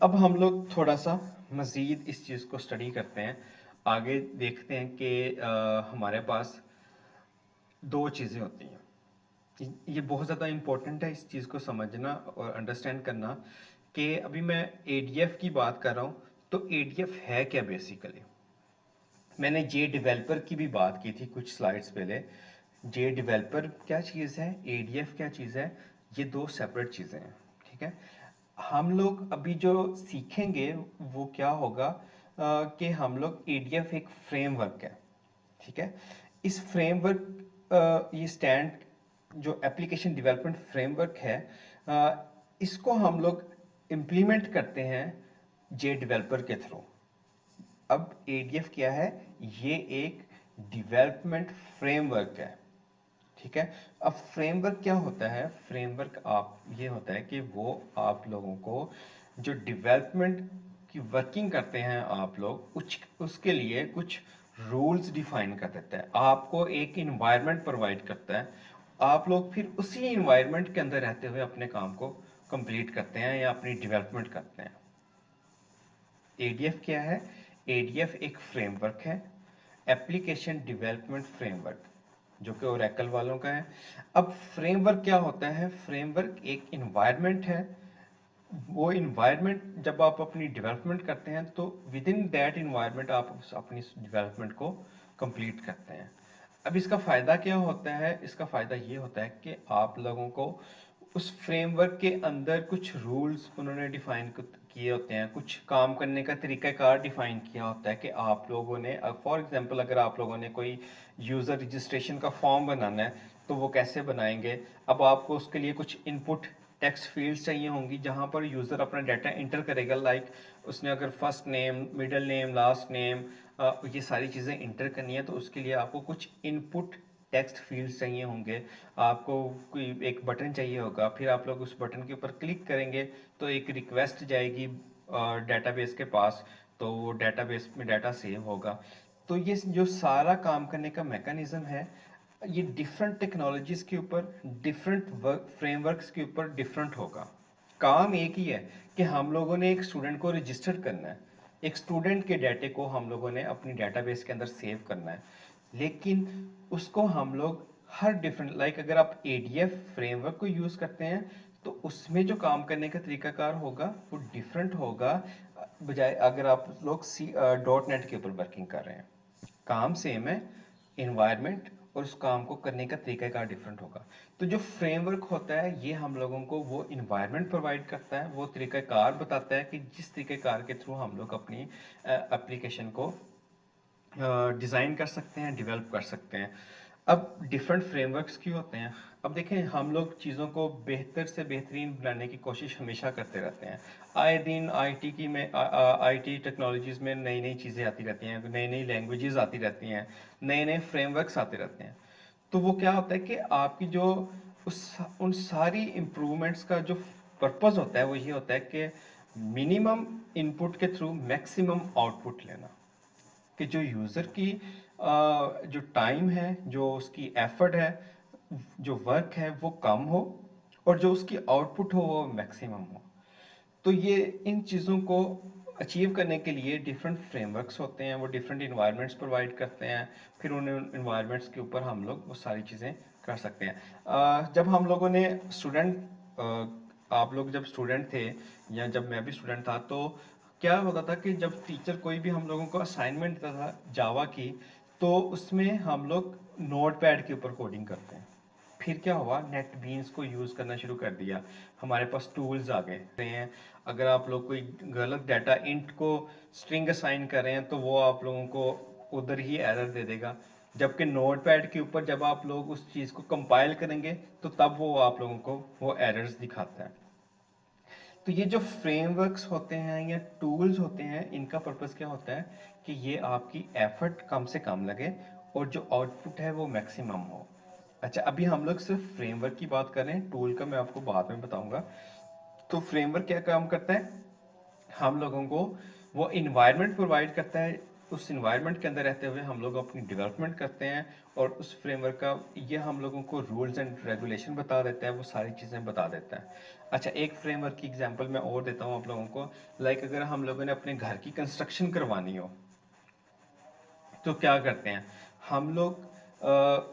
अब हम लोग थोड़ा सा मज़ीद इस चीज़ को स्टडी करते हैं। आगे देखते हैं कि हमारे पास दो चीज़ें होती हैं। ये बहुत ज़्यादा इम्पोर्टेंट है इस चीज़ को समझना और अंडरस्टैंड करना कि अभी मैं एडीएफ की बात कर रहा हूँ, तो एडीएफ है क्या बेसिकली। मैंने जे डेवलपर की भी बात की थी कुछ स्लाइड्स पहले। जे डेवलपर क्या चीज़ है, एडीएफ क्या चीज़ है, ये दो सेपरेट चीज़ें हैं। ठीक है, हम लोग अभी जो सीखेंगे वो क्या होगा कि हम लोग एडीएफ एक फ्रेमवर्क है। ठीक है, इस फ्रेमवर्क ये स्टैंड जो एप्लीकेशन डेवलपमेंट फ्रेमवर्क है, इसको हम लोग इम्प्लीमेंट करते हैं जे डेवलपर के थ्रू। अब एडीएफ क्या है, ये एक डेवलपमेंट फ्रेमवर्क है। ठीक है, अब फ्रेमवर्क क्या होता है, फ्रेमवर्क आप ये होता है कि वो आप लोगों को जो डेवलपमेंट की वर्किंग करते हैं आप लोग उसके लिए कुछ रूल्स डिफाइन कर देता है, आपको एक इन्वायरमेंट प्रोवाइड करता है। आप लोग फिर उसी इन्वायरमेंट के अंदर रहते हुए अपने काम को कंप्लीट करते हैं या अपनी डेवलपमेंट करते हैं। एडीएफ क्या है, एडीएफ एक फ्रेमवर्क है, एप्लीकेशन डेवलपमेंट फ्रेमवर्क, जो कि ओरेकल वालों का है। अब फ्रेमवर्क क्या होता है, फ्रेमवर्क एक इन्वायरमेंट है। वो इन्वायरमेंट जब आप अपनी डेवलपमेंट करते हैं तो विद इन दैट इन्वायरमेंट आप अपनी डेवलपमेंट को कंप्लीट करते हैं। अब इसका फ़ायदा क्या होता है, इसका फ़ायदा ये होता है कि आप लोगों को उस फ्रेमवर्क के अंदर कुछ रूल्स उन्होंने डिफाइन किए होते हैं, कुछ काम करने का तरीक़ाकार डिफाइन किया होता है कि आप लोगों ने फॉर एग्जांपल अगर आप लोगों ने कोई यूज़र रजिस्ट्रेशन का फॉर्म बनाना है तो वो कैसे बनाएंगे। अब आपको उसके लिए कुछ इनपुट टेक्स्ट फील्ड्स चाहिए होंगी जहां पर यूज़र अपना डाटा इंटर करेगा, लाइक उसने अगर first name, middle name, last name, ये सारी चीज़ें इंटर करनी है तो उसके लिए आपको कुछ इनपुट टेक्स्ट फील्ड्स चाहिए होंगे। आपको कोई एक बटन चाहिए होगा, फिर आप लोग उस बटन के ऊपर क्लिक करेंगे तो एक रिक्वेस्ट जाएगी डेटाबेस के पास, तो वो डेटाबेस में डाटा सेव होगा। तो ये जो सारा काम करने का मैकेनिज्म है, ये डिफरेंट टेक्नोलॉजीज के ऊपर, डिफरेंट वर्क फ्रेमवर्क्स के ऊपर डिफरेंट होगा। काम एक ही है कि हम लोगों ने एक स्टूडेंट को रजिस्टर करना है, एक स्टूडेंट के डाटे को हम लोगों ने अपनी डेटाबेस के अंदर सेव करना है, लेकिन उसको हम लोग हर डिफरेंट, लाइक अगर आप एडीएफ फ्रेमवर्क को यूज़ करते हैं तो उसमें जो काम करने का तरीकाकार होगा वो डिफरेंट होगा, बजाय अगर आप लोग डॉट नेट के ऊपर वर्किंग कर रहे हैं। काम सेम है, इन्वायरमेंट और उस काम को करने का तरीकाकार डिफरेंट होगा। तो जो फ्रेमवर्क होता है ये हम लोगों को वो इन्वायरमेंट प्रोवाइड करता है, वो तरीकाकार बताता है कि जिस तरीकाकार के थ्रू हम लोग अपनी एप्लीकेशन को डिज़ाइन कर सकते हैं, डेवलप कर सकते हैं। अब डिफरेंट फ्रेमवर्क्स क्यों होते हैं, अब देखें हम लोग चीज़ों को बेहतर से बेहतरीन बनाने की कोशिश हमेशा करते रहते हैं। आए दिन आईटी की में आईटी टेक्नोलॉजीज़ में नई नई चीज़ें आती रहती हैं, नई नई लैंग्वेजेस आती रहती हैं, नए नए फ्रेमवर्क्स आते रहते हैं। तो वो क्या होता है कि आपकी जो उस उन सारी इम्प्रूवमेंट्स का जो पर्पज़ होता है वो ये होता है कि मिनिमम इनपुट के थ्रू मैक्सिमम आउटपुट लेना, कि जो यूज़र की जो टाइम है, जो उसकी एफर्ट है, जो वर्क है वो कम हो और जो उसकी आउटपुट हो वो मैक्सिमम हो। तो ये इन चीज़ों को अचीव करने के लिए डिफरेंट फ्रेमवर्क्स होते हैं, वो डिफरेंट इन्वायरमेंट्स प्रोवाइड करते हैं, फिर उन इन्वायरमेंट्स के ऊपर हम लोग वो सारी चीज़ें कर सकते हैं। जब हम लोगों ने आप लोग जब स्टूडेंट थे या जब मैं भी स्टूडेंट था तो क्या होता था कि जब टीचर कोई भी हम लोगों को असाइनमेंट देता था जावा की, तो उसमें हम लोग नोट पैड के ऊपर कोडिंग करते हैं। फिर क्या हुआ, नेट बीन्स को यूज़ करना शुरू कर दिया, हमारे पास टूल्स आ गए हैं। अगर आप लोग कोई गलत डाटा इंट को स्ट्रिंग असाइन कर रहे हैं तो वो आप लोगों को उधर ही एरर दे देगा, जबकि नोट पैड के ऊपर जब आप लोग उस चीज़ को कंपाइल करेंगे तो तब वो आप लोगों को वो एरर्स दिखाता है। तो ये जो फ्रेमवर्क्स होते हैं या टूल्स होते हैं, इनका पर्पस क्या होता है कि ये आपकी एफर्ट कम से कम लगे और जो आउटपुट है वो मैक्सिमम हो। अच्छा, अभी हम लोग सिर्फ फ्रेमवर्क की बात कर रहे हैं, टूल का मैं आपको बाद में बताऊंगा। तो फ्रेमवर्क क्या काम करता है, हम लोगों को वो इन्वायरमेंट प्रोवाइड करता है उस इन्वायरमेंट के अंदर रहते हुए हम लोग अपनी डेवलपमेंट करते हैं, और उस फ्रेमवर्क का ये हम लोगों को रूल्स एंड रेगुलेशन बता देता है, वो सारी चीज़ें बता देता है। अच्छा, एक फ्रेमवर्क की एग्जांपल मैं और देता हूँ आप लोगों को। लाइक अगर हम लोगों ने अपने घर की कंस्ट्रक्शन करवानी हो तो क्या करते हैं हम लोग?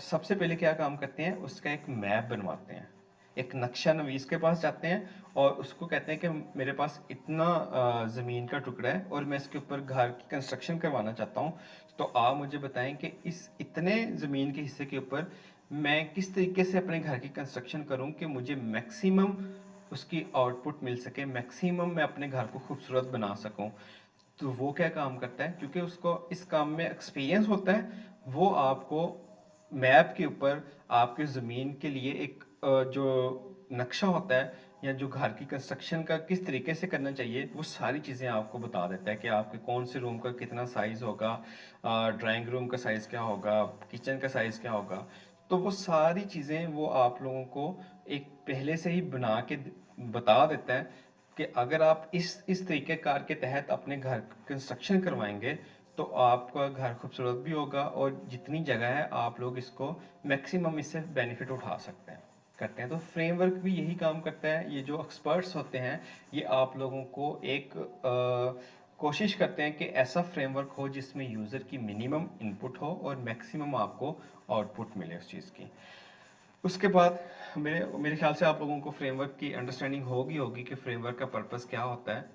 सबसे पहले क्या काम करते हैं, उसका एक मैप बनवाते हैं, एक नक्शा नवीस के पास जाते हैं और उसको कहते हैं कि मेरे पास इतना ज़मीन का टुकड़ा है और मैं इसके ऊपर घर की कंस्ट्रक्शन करवाना चाहता हूँ, तो आप मुझे बताएं कि इस इतने ज़मीन के हिस्से के ऊपर मैं किस तरीके से अपने घर की कंस्ट्रक्शन करूँ कि मुझे मैक्सिमम उसकी आउटपुट मिल सके, मैक्सिमम मैं अपने घर को खूबसूरत बना सकूं। तो वो क्या काम करता है, क्योंकि उसको इस काम में एक्सपीरियंस होता है, वो आपको मैप के ऊपर आपके ज़मीन के लिए एक जो नक्शा होता है या जो घर की कंस्ट्रक्शन का किस तरीके से करना चाहिए, वो सारी चीज़ें आपको बता देता है कि आपके कौन से रूम का कितना साइज़ होगा, ड्राइंग रूम का साइज़ क्या होगा, किचन का साइज़ क्या होगा। तो वो सारी चीज़ें वो आप लोगों को एक पहले से ही बना के बता देता है कि अगर आप इस तरीके कार के तहत अपने घर कंस्ट्रक्शन करवाएंगे तो आपका घर खूबसूरत भी होगा, और जितनी जगह है आप लोग इसको मैक्सिमम इससे बेनिफिट उठा सकते हैं, करते हैं। तो फ्रेमवर्क भी यही काम करता है। ये जो एक्सपर्ट्स होते हैं ये आप लोगों को एक कोशिश करते हैं कि ऐसा फ्रेमवर्क हो जिसमें यूज़र की मिनिमम इनपुट हो और मैक्सिमम आपको आउटपुट मिले उस चीज़ की। उसके बाद मेरे मेरे ख्याल से आप लोगों को फ्रेमवर्क की अंडरस्टैंडिंग होगी कि फ्रेमवर्क का पर्पस क्या होता है।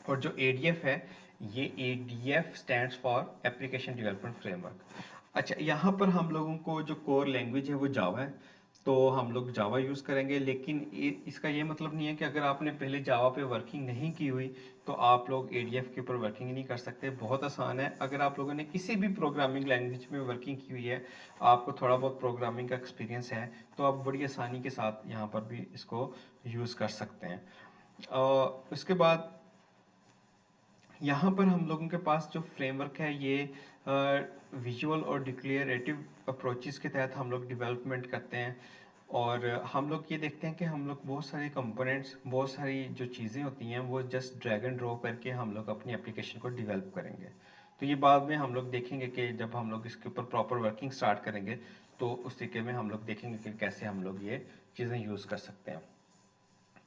और जो एडीएफ है, ये ADF stands for application development framework. अच्छा, यहाँ पर हम लोगों को जो कोर लैंग्वेज है वो जावा है, तो हम लोग जावा यूज़ करेंगे। लेकिन इसका ये मतलब नहीं है कि अगर आपने पहले जावा पे वर्किंग नहीं की हुई तो आप लोग एडीएफ के ऊपर वर्किंग नहीं कर सकते। बहुत आसान है। अगर आप लोगों ने किसी भी प्रोग्रामिंग लैंग्वेज में वर्किंग की हुई है, आपको थोड़ा बहुत प्रोग्रामिंग का एक्सपीरियंस है, तो आप बड़ी आसानी के साथ यहाँ पर भी इसको यूज़ कर सकते हैं। उसके बाद यहाँ पर हम लोगों के पास जो फ्रेमवर्क है ये विजुअल और डिक्लेरेटिव अप्रोचेस के तहत हम लोग डेवलपमेंट करते हैं। और हम लोग ये देखते हैं कि हम लोग बहुत सारे कंपोनेंट्स, बहुत सारी जो चीज़ें होती हैं वो जस्ट ड्रैग एंड ड्रॉप करके हम लोग अपनी एप्लीकेशन को डेवलप करेंगे। तो ये बाद में हम लोग देखेंगे कि जब हम लोग इसके ऊपर प्रॉपर वर्किंग स्टार्ट करेंगे तो उस तरीके में हम लोग देखेंगे कि कैसे हम लोग ये चीज़ें यूज़ कर सकते हैं।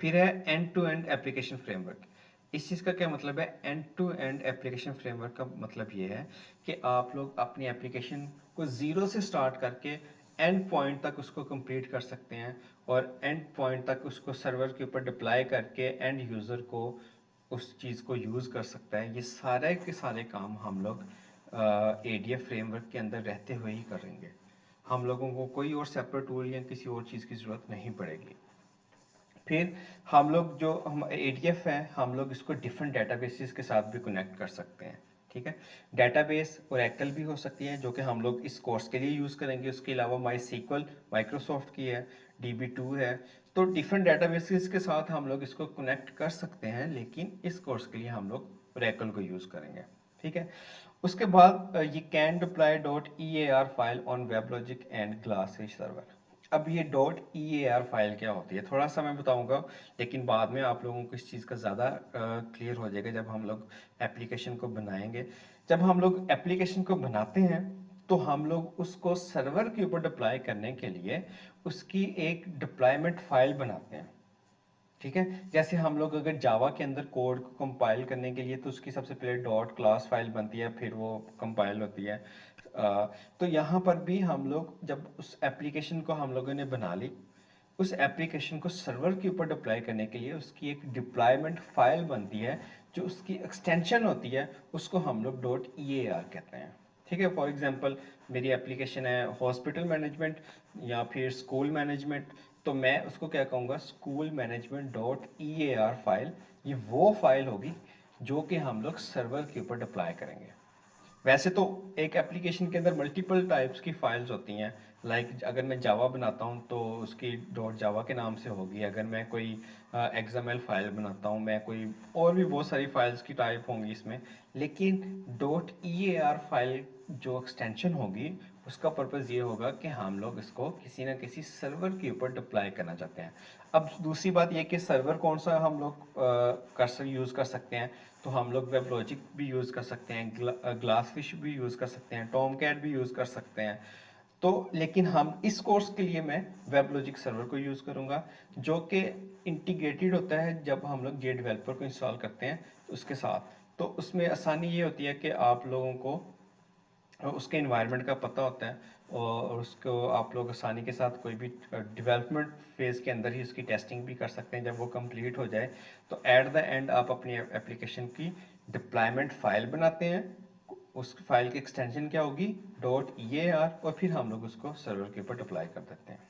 फिर है end to end application framework. इस चीज़ का क्या मतलब है? End to end application framework का मतलब ये है कि आप लोग अपनी एप्लीकेशन को ज़ीरो से स्टार्ट करके एंड पॉइंट तक उसको कंप्लीट कर सकते हैं, और एंड पॉइंट तक उसको सर्वर के ऊपर डिप्लॉय करके एंड यूज़र को उस चीज़ को यूज़ कर सकता है। ये सारे के सारे काम हम लोग एडीएफ फ्रेमवर्क के अंदर रहते हुए ही करेंगे। हम लोगों को कोई और सेपरेट टूल या किसी और चीज़ की ज़रूरत नहीं पड़ेगी। फिर हम लोग जो हम एडीएफ है, हम लोग इसको डिफरेंट डेटाबेसेस के साथ भी कनेक्ट कर सकते हैं। ठीक है, डेटाबेस ओरेकल भी हो सकती है जो कि हम लोग इस कोर्स के लिए यूज़ करेंगे। उसके अलावा माई सीक्वल माइक्रोसॉफ्ट की है, DB2 है। तो डिफरेंट डेटाबेसेस के साथ हम लोग इसको कनेक्ट कर सकते हैं, लेकिन इस कोर्स के लिए हम लोग ओरेकल को यूज़ करेंगे। ठीक है, उसके बाद ये can deploy dot EAR file on WebLogic and GlassFish server. अब ये डॉट EAR फाइल क्या होती है थोड़ा सा मैं बताऊंगा, लेकिन बाद में आप लोगों को इस चीज़ का ज़्यादा क्लियर हो जाएगा जब हम लोग एप्लीकेशन को बनाएंगे। जब हम लोग एप्लीकेशन को बनाते हैं तो हम लोग उसको सर्वर के ऊपर डिप्लॉय करने के लिए उसकी एक डिप्लॉयमेंट फाइल बनाते हैं। ठीक है, जैसे हम लोग अगर जावा के अंदर कोड को कंपाइल करने के लिए तो उसकी सबसे पहले डॉट क्लास फाइल बनती है, फिर वो कंपाइल होती है। तो यहाँ पर भी हम लोग जब उस एप्लीकेशन को हम लोगों ने बना ली, उस एप्लीकेशन को सर्वर के ऊपर डिप्लॉय करने के लिए उसकी एक डिप्लॉयमेंट फाइल बनती है, जो उसकी एक्सटेंशन होती है उसको हम लोग डॉट EAR कहते हैं। ठीक है, फॉर एग्जांपल मेरी एप्लीकेशन है हॉस्पिटल मैनेजमेंट या फिर स्कूल मैनेजमेंट, तो मैं उसको क्या कहूँगा, school management dot EAR file. ये वो फाइल होगी जो कि हम लोग सर्वर के ऊपर डिप्लॉय करेंगे। वैसे तो एक एप्लीकेशन के अंदर मल्टीपल टाइप्स की फाइल्स होती हैं। लाइक अगर मैं जावा बनाता हूँ तो उसकी डॉट जावा के नाम से होगी। अगर मैं कोई XML फाइल बनाता हूँ, मैं कोई और भी बहुत सारी फाइल्स की टाइप होंगी इसमें। लेकिन डॉट EAR फाइल जो एक्सटेंशन होगी उसका पर्पज़ ये होगा कि हम लोग इसको किसी ना किसी सर्वर के ऊपर डिप्लॉय करना चाहते हैं। अब दूसरी बात ये कि सर्वर कौन सा हम लोग यूज़ कर सकते हैं, तो हम लोग वेबलॉजिक भी यूज़ कर सकते हैं, ग्लासफिश भी यूज़ कर सकते हैं, टॉमकैट भी यूज़ कर सकते हैं। तो लेकिन हम इस कोर्स के लिए मैं वेबलॉजिक सर्वर को यूज़ करूँगा, जो कि इंटीग्रेटेड होता है जब हम लोग जे डेवलपर को इंस्टॉल करते हैं उसके साथ। तो उसमें आसानी ये होती है कि आप लोगों को उसके इन्वायरमेंट का पता होता है और उसको आप लोग आसानी के साथ कोई भी डेवलपमेंट फेज़ के अंदर ही उसकी टेस्टिंग भी कर सकते हैं। जब वो कंप्लीट हो जाए तो एट द एंड आप अपनी एप्लीकेशन की डिप्लॉयमेंट फाइल बनाते हैं। उस फाइल की एक्सटेंशन क्या होगी, .EAR, और फिर हम लोग उसको सर्वर के ऊपर डिप्लॉय कर देते हैं।